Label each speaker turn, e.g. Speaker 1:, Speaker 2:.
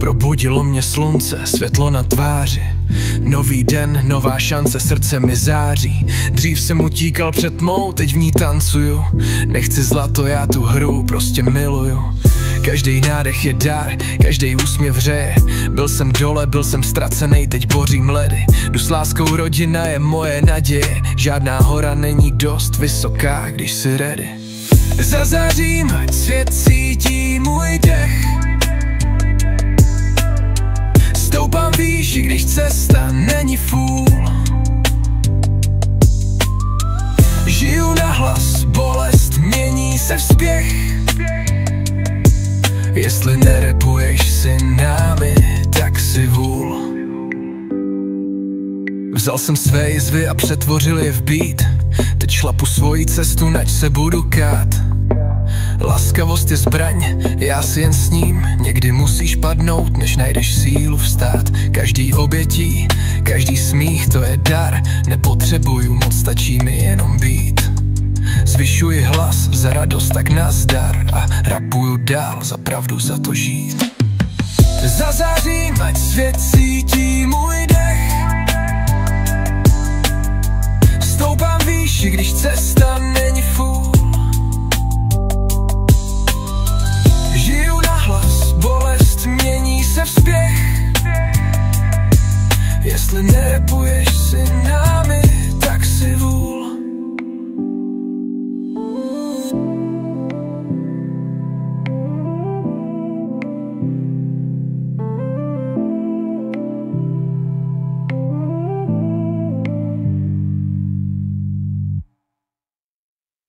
Speaker 1: Probudilo mě slunce, světlo na tváři. Nový den, nová šance, srdce mi září. Dřív jsem utíkal před tmou, teď v ní tancuju. Nechci zlato, já tu hru prostě miluju. Každý nádech je dar, každý úsměv hřeje. Byl jsem dole, byl jsem ztracenej, teď bořím ledy. Jdu s láskou, rodina je moje naděje. Žádná hora není dost vysoká, když jsi ready. Zazářím, ať svět cítí můj dech. Stoupám výš, i když cesta není fůl. Žiju nahlas, bolest mění se v spěch. Jestli nerepuješ si námi, tak si vůl. Vzal jsem své jizvy a přetvořil je v beat. Teď šlapu svoji cestu, nač se budu kát. Laskavost je zbraň, já si jen s ním. Někdy musíš padnout, než najdeš sílu vstát. Každý obětí, každý smích, to je dar. Nepotřebuju moc, stačí mi jenom být. Zvyšuji hlas za radost, tak nazdar. A rapuju dál za pravdu, za to žít. Zazářím, ať svět cítí můj dech. Stoupám výš, i když cesta